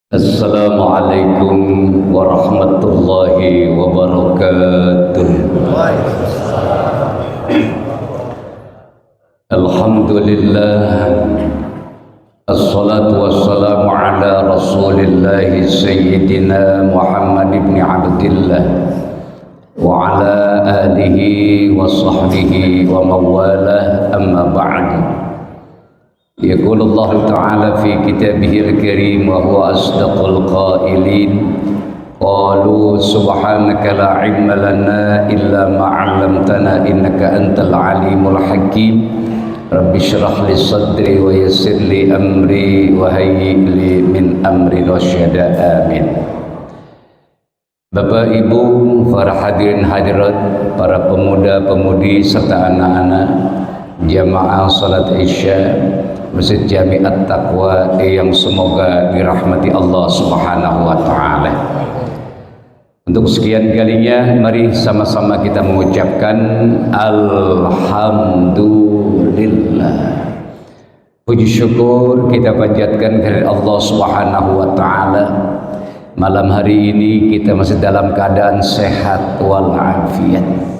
Assalamualaikum warahmatullahi wabarakatuh. Alhamdulillah, assalatu wassalamu ala rasulillahi sayyidina Muhammad ibn Abdillah wa ala alihi wa sahbihi wa mawalah, amma ba'du. يقول الله تعالى في كتابه الكريم وهو أصدق القائلين قالوا سبحانك لا علم لنا إلا ما علمتنا إنك أنت العليم الحكيم رب اشرح لي صدري ويسر لي أمري وهيئ لي من أمري رشدا آمين. Bapak Ibu, para hadirin hadirat, para pemuda-pemudi serta anak-anak jamaah salat Isya Masjid Jami At-Taqwa yang semoga dirahmati Allah Subhanahu wa taala. Untuk sekian kalinya mari sama-sama kita mengucapkan alhamdulillah. Puji syukur kita panjatkan kepada Allah Subhanahu wa taala. Malam hari ini kita masih dalam keadaan sehat walafiat.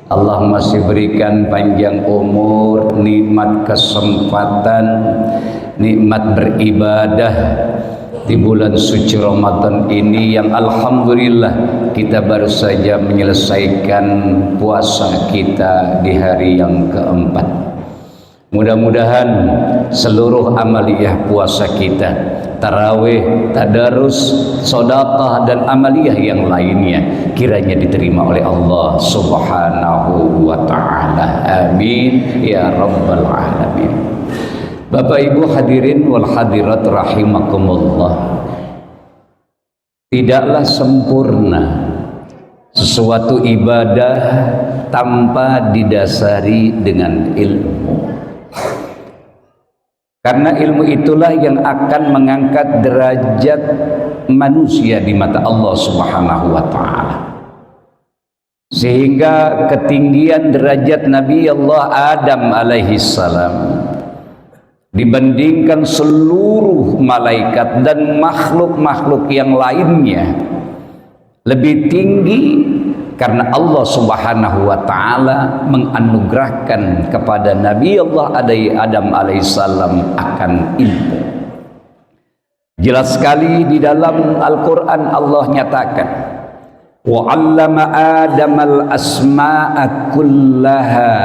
Allah masih berikan panjang umur, nikmat kesempatan, nikmat beribadah di bulan suci Ramadan ini yang alhamdulillah kita baru saja menyelesaikan puasa kita di hari yang keempat. Mudah-mudahan seluruh amaliyah puasa kita, tarawih, tadarus, sedekah dan amaliyah yang lainnya kiranya diterima oleh Allah Subhanahu wa taala. Amin ya rabbal alamin. Bapak Ibu hadirin wal hadirat rahimakumullah. Tidaklah sempurna sesuatu ibadah tanpa didasari dengan ilmu. Karena ilmu itulah yang akan mengangkat derajat manusia di mata Allah Subhanahu wa taala. Sehingga ketinggian derajat Nabi Allah Adam alaihi salam dibandingkan seluruh malaikat dan makhluk-makhluk yang lainnya lebih tinggi karena Allah Subhanahu wa taala menganugerahkan kepada Nabi Allah Adam alaihissalam akan ilmu. Jelas sekali di dalam Al-Qur'an Allah nyatakan, wa 'allama Adamal asma'a kullaha.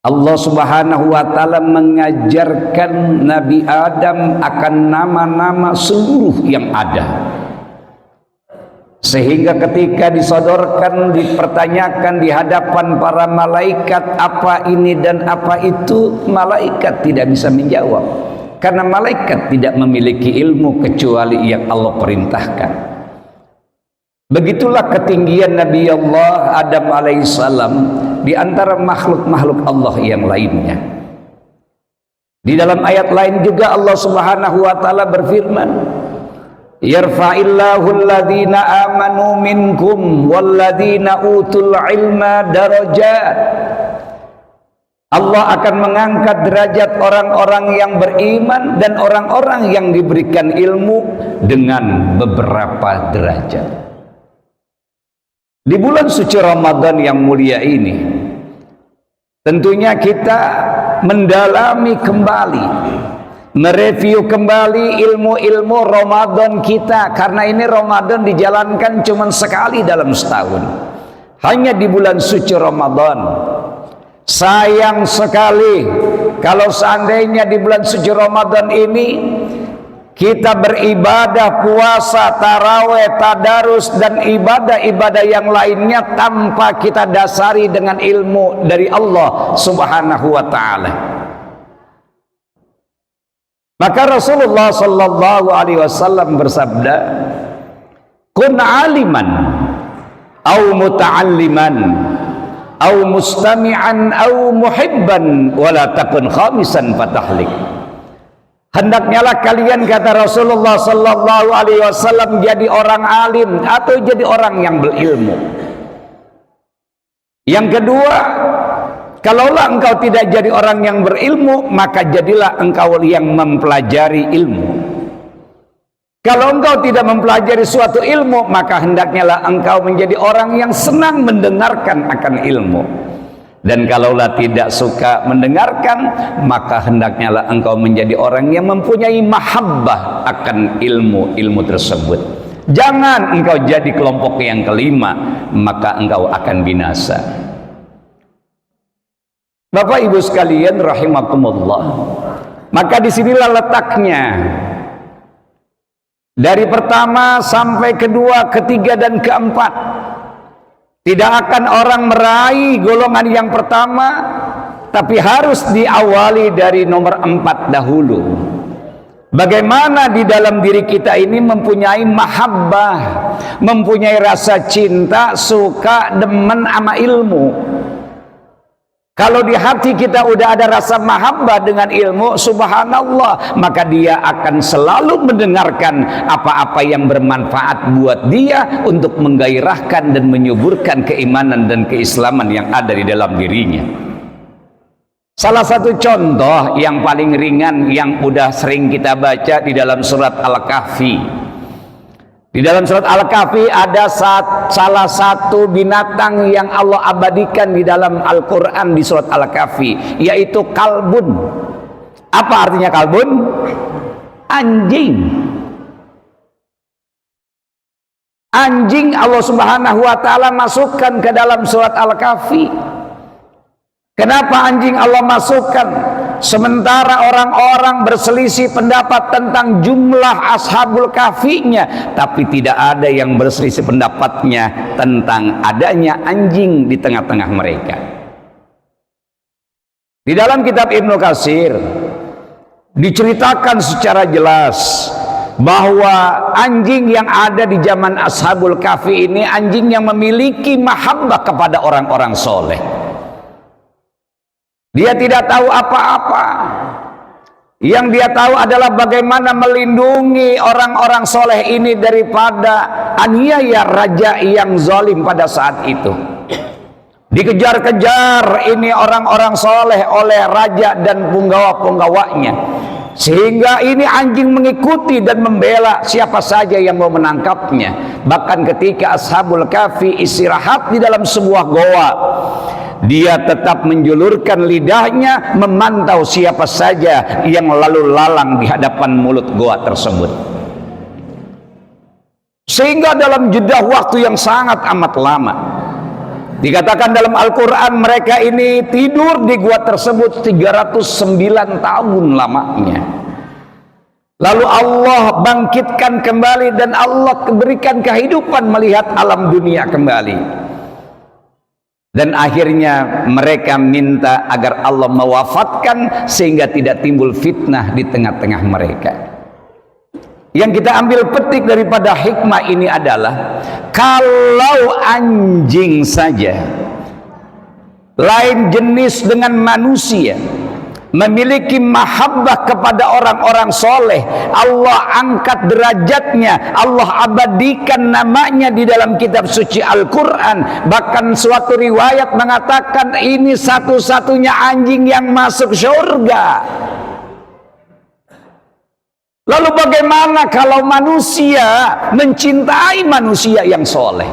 Allah Subhanahu wa taala mengajarkan Nabi Adam akan nama-nama seluruh yang ada. Sehingga ketika disodorkan, dipertanyakan di hadapan para malaikat apa ini dan apa itu, malaikat tidak bisa menjawab. Karena malaikat tidak memiliki ilmu kecuali yang Allah perintahkan. Begitulah ketinggian Nabi Allah Adam alaihissalam di antara makhluk-makhluk Allah yang lainnya. Di dalam ayat lain juga Allah Subhanahu wa taala berfirman, yarfa'illahu alladhina amanu minkum walladhina utul ilma darajat. Allah akan mengangkat derajat orang-orang yang beriman dan orang-orang yang diberikan ilmu dengan beberapa derajat. Di bulan suci Ramadan yang mulia ini tentunya kita mendalami kembali, mereview kembali ilmu-ilmu Ramadan kita, karena ini Ramadan dijalankan cuma sekali dalam setahun, hanya di bulan suci Ramadan. Sayang sekali kalau seandainya di bulan suci Ramadan ini kita beribadah, puasa, taraweh, tadarus dan ibadah-ibadah yang lainnya tanpa kita dasari dengan ilmu dari Allah Subhanahu wa taala. Maka Rasulullah sallallahu alaihi wasallam bersabda, kun aliman au muta'alliman au mustami'an au muhibban wala takun khamisan fatahlik. Hendaknyalah kalian, kata Rasulullah sallallahu alaihi wasallam, jadi orang alim atau jadi orang yang berilmu. Yang kedua, Kalaulah engkau tidak jadi orang yang berilmu, maka jadilah engkau yang mempelajari ilmu. Kalau engkau tidak mempelajari suatu ilmu, maka hendaknya lah engkau menjadi orang yang senang mendengarkan akan ilmu. Dan kalaulah tidak suka mendengarkan, maka hendaknya lah engkau menjadi orang yang mempunyai mahabbah akan ilmu tersebut. Jangan engkau jadi kelompok yang kelima, maka engkau akan binasa. Bapak Ibu sekalian rahimakumullah, maka disinilah letaknya. Dari pertama sampai kedua, ketiga dan keempat, tidak akan orang meraih golongan yang pertama, tapi harus diawali dari nomor 4 dahulu. Bagaimana di dalam diri kita ini mempunyai mahabbah, mempunyai rasa cinta, suka, demen sama ilmu. Kalau di hati kita udah ada rasa mahabbah dengan ilmu, subhanallah, maka dia akan selalu mendengarkan apa-apa yang bermanfaat buat dia untuk menggairahkan dan menyuburkan keimanan dan keislaman yang ada di dalam dirinya. Salah satu contoh yang paling ringan yang udah sering kita baca di dalam surat Al-Kahfi. Di dalam surat Al-Kahfi ada salah satu binatang yang Allah abadikan di dalam Al-Quran di surat Al-Kahfi, yaitu kalbun. Apa artinya kalbun? Anjing. Anjing Allah Subhanahu wa ta'ala masukkan ke dalam surat Al-Kahfi. Kenapa anjing Allah masukkan? Sementara orang-orang berselisih pendapat tentang jumlah ashabul kahfinya, tapi tidak ada yang berselisih pendapatnya tentang adanya anjing di tengah-tengah mereka. Di dalam kitab Ibnu Katsir diceritakan secara jelas bahwa anjing yang ada di zaman ashabul kahfi ini anjing yang memiliki mahabbah kepada orang-orang soleh. Dia tidak tahu apa-apa. Yang dia tahu adalah bagaimana melindungi orang-orang soleh ini daripada aniaya raja yang zalim pada saat itu. Dikejar-kejar ini orang-orang soleh oleh raja dan punggawa-punggawanya, sehingga ini anjing mengikuti dan membela siapa saja yang mau menangkapnya. Bahkan ketika ashabul kahfi istirahat di dalam sebuah goa, dia tetap menjulurkan lidahnya memantau siapa saja yang lalu lalang di hadapan mulut goa tersebut. Sehingga dalam jeda waktu yang sangat amat lama, dikatakan dalam Al-Quran mereka ini tidur di gua tersebut 309 tahun lamanya. Lalu Allah bangkitkan kembali dan Allah berikan kehidupan melihat alam dunia kembali. Dan akhirnya mereka minta agar Allah mewafatkan sehingga tidak timbul fitnah di tengah-tengah mereka. Yang kita ambil petik daripada hikmah ini adalah, kalau anjing saja lain jenis dengan manusia memiliki mahabbah kepada orang-orang soleh, Allah angkat derajatnya, Allah abadikan namanya di dalam kitab suci Al-Quran. Bahkan suatu riwayat mengatakan ini satu-satunya anjing yang masuk surga. Lalu bagaimana kalau manusia mencintai manusia yang soleh?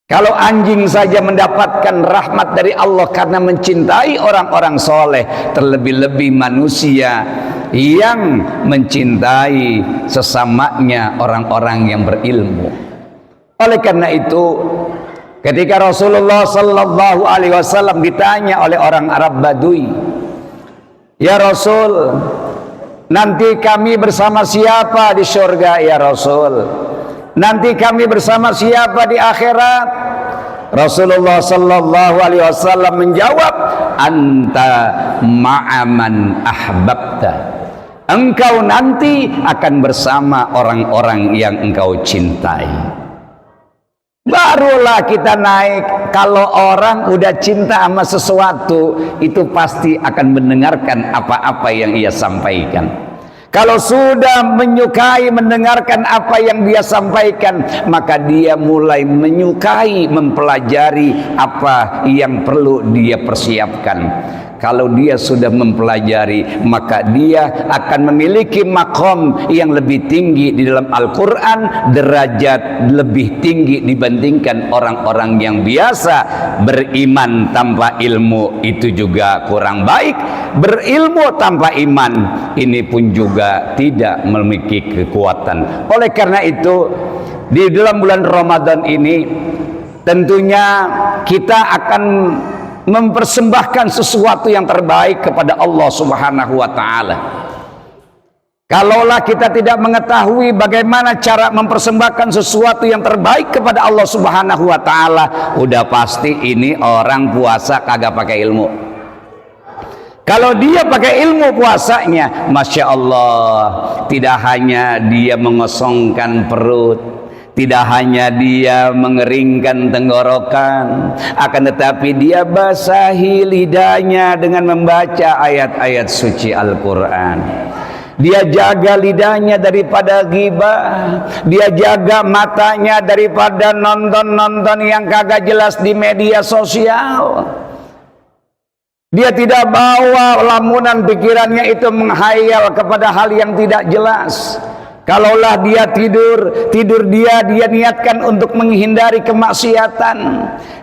Kalau anjing saja mendapatkan rahmat dari Allah karena mencintai orang-orang soleh, terlebih-lebih manusia yang mencintai sesamanya orang-orang yang berilmu. Oleh karena itu, ketika Rasulullah Sallallahu Alaihi Wasallam ditanya oleh orang Arab Badui, "Ya Rasul, nanti kami bersama siapa di surga ya Rasul? Nanti kami bersama siapa di akhirat?" Rasulullah Sallallahu Alaihi Wasallam menjawab, "Anta ma'aman ahbabta." Engkau nanti akan bersama orang-orang yang engkau cintai. Barulah kita naik. Kalau orang udah cinta sama sesuatu, itu pasti akan mendengarkan apa-apa yang ia sampaikan. Kalau sudah menyukai mendengarkan apa yang dia sampaikan, maka dia mulai menyukai mempelajari apa yang perlu dia persiapkan. kalau dia sudah mempelajari, maka dia akan memiliki makom yang lebih tinggi di dalam Al-Quran, derajat lebih tinggi dibandingkan orang-orang yang biasa beriman tanpa ilmu. Itu juga kurang baik. Berilmu tanpa iman, ini pun juga tidak memiliki kekuatan. Oleh karena itu, di dalam bulan Ramadan ini tentunya kita akan mempersembahkan sesuatu yang terbaik kepada Allah Subhanahu wa taala. Kalaulah kita tidak mengetahui bagaimana cara mempersembahkan sesuatu yang terbaik kepada Allah Subhanahu wa taala, udah pasti ini orang puasa kagak pakai ilmu. Kalau dia pakai ilmu puasanya, Masya Allah, tidak hanya dia mengosongkan perut, tidak hanya dia mengeringkan tenggorokan, akan tetapi dia basahi lidahnya dengan membaca ayat-ayat suci Al-Quran. Dia jaga lidahnya daripada ghibah, dia jaga matanya daripada nonton-nonton yang kagak jelas di media sosial. Dia tidak bawa lamunan pikirannya itu menghayal kepada hal yang tidak jelas. Kalaulah dia tidur dia niatkan untuk menghindari kemaksiatan.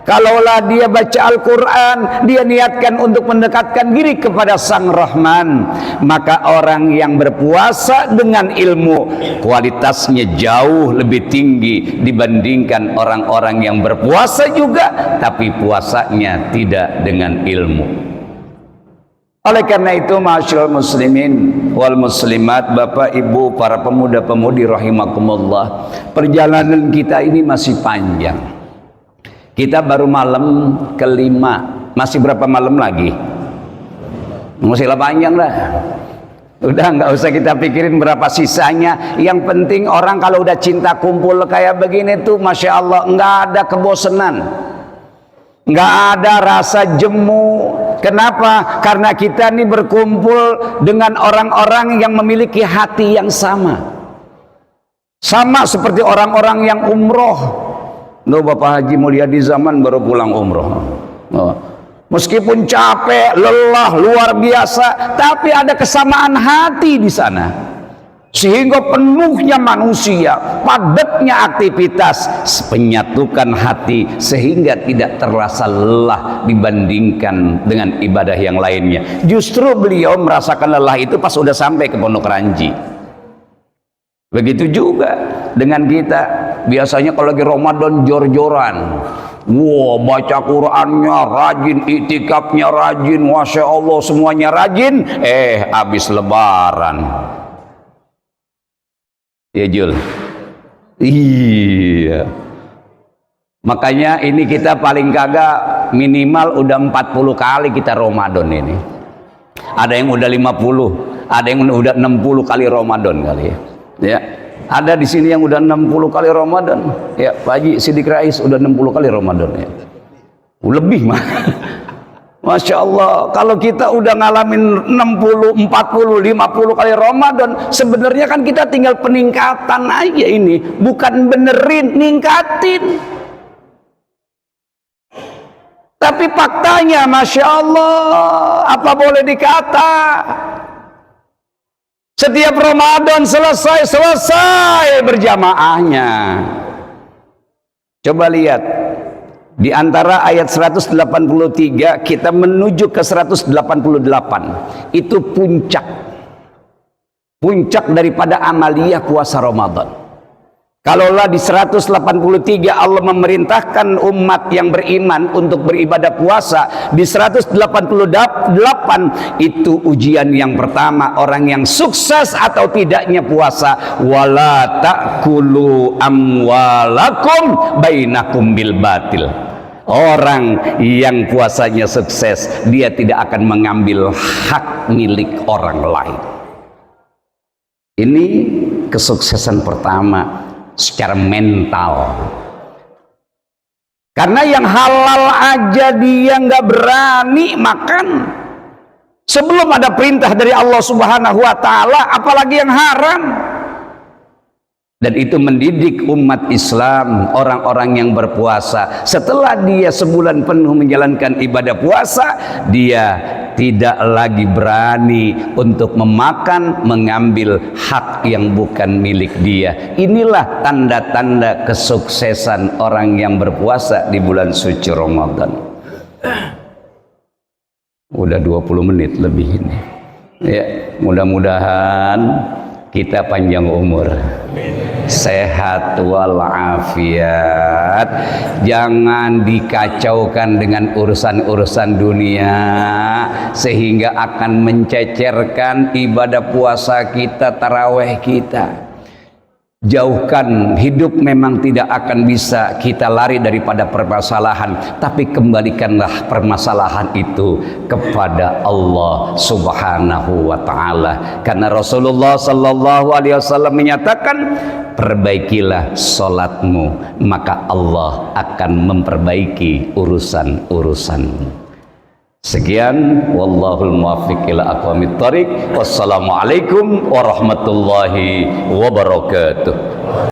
Kalaulah dia baca Al-Quran, dia niatkan untuk mendekatkan diri kepada Sang Rahman. Maka orang yang berpuasa dengan ilmu, kualitasnya jauh lebih tinggi dibandingkan orang-orang yang berpuasa juga tapi puasanya tidak dengan ilmu. Oleh karena itu, ma'asyiral muslimin wal muslimat, Bapak Ibu, para pemuda-pemudi rahimakumullah, perjalanan kita ini masih panjang. Kita baru malam kelima, masih berapa malam lagi? Masih panjang lah. Udah nggak usah kita pikirin berapa sisanya. Yang penting orang kalau udah cinta kumpul kayak begini tuh, Masya Allah, nggak ada kebosanan, nggak ada rasa jemu. Kenapa? Karena kita ini berkumpul dengan orang-orang yang memiliki hati yang sama. Sama seperti orang-orang yang umroh. Loh, Bapak Haji Mulyadi Zaman baru pulang umroh. Oh. Meskipun capek, lelah, luar biasa, tapi ada kesamaan hati di sana. Sehingga penuhnya manusia, padatnya aktivitas, menyatukan hati sehingga tidak terasa lelah dibandingkan dengan ibadah yang lainnya. Justru beliau merasakan lelah itu pas sudah sampai ke Pondok Ranji. Begitu juga dengan kita. Biasanya kalau lagi Ramadan jor-joran, wah, baca Qurannya rajin, iktikafnya rajin, Masya Allah semuanya rajin. Habis Lebaran, ya Jul, iya. Makanya ini kita paling kagak minimal udah 40 kali kita Ramadan ini. Ada yang udah 50, ada yang udah 60 kali Ramadan kali ya. Ya, ada di sini yang udah 60 kali Ramadan. Ya, Pak Haji Sidik Rais udah 60 kali Ramadan ya. Lebih mah. Masya Allah, kalau kita udah ngalamin 60, 40, 50 kali Ramadan, sebenarnya kan kita tinggal peningkatan aja ini, bukan benerin, ningkatin. Tapi faktanya, Masya Allah, apa boleh dikata? Setiap Ramadan selesai berjamaahnya. Coba lihat. Di antara ayat 183 kita menuju ke 188, itu puncak daripada amaliyah puasa Ramadan. Kalaulah di 183 Allah memerintahkan umat yang beriman untuk beribadah puasa, di 188 itu ujian yang pertama, orang yang sukses atau tidaknya puasa. Wala ta'kulu amwalakum bainakum bil batil. Orang yang puasanya sukses, dia tidak akan mengambil hak milik orang lain. Ini kesuksesan pertama secara mental. Karena yang halal aja dia nggak berani makan sebelum ada perintah dari Allah Subhanahu wa taala, apalagi yang haram. Dan itu mendidik umat Islam, orang-orang yang berpuasa. Setelah dia sebulan penuh menjalankan ibadah puasa, dia tidak lagi berani untuk memakan, mengambil hak yang bukan milik dia. Inilah tanda-tanda kesuksesan orang yang berpuasa di bulan suci Ramadan. Udah 20 menit lebih ini. Ya, mudah-mudahan kita panjang umur, sehat walafiat, jangan dikacaukan dengan urusan-urusan dunia sehingga akan mencecerkan ibadah puasa kita, taraweh kita. Jauhkan, hidup memang tidak akan bisa kita lari daripada permasalahan, tapi kembalikanlah permasalahan itu kepada Allah Subhanahu wa Ta'ala. Karena Rasulullah Sallallahu Alaihi Wasallam menyatakan, perbaikilah sholatmu, maka Allah akan memperbaiki urusan-urusanmu. Sekian, wallahul muwaffiq ila aqwamit thoriq. Wassalamualaikum warahmatullahi wabarakatuh.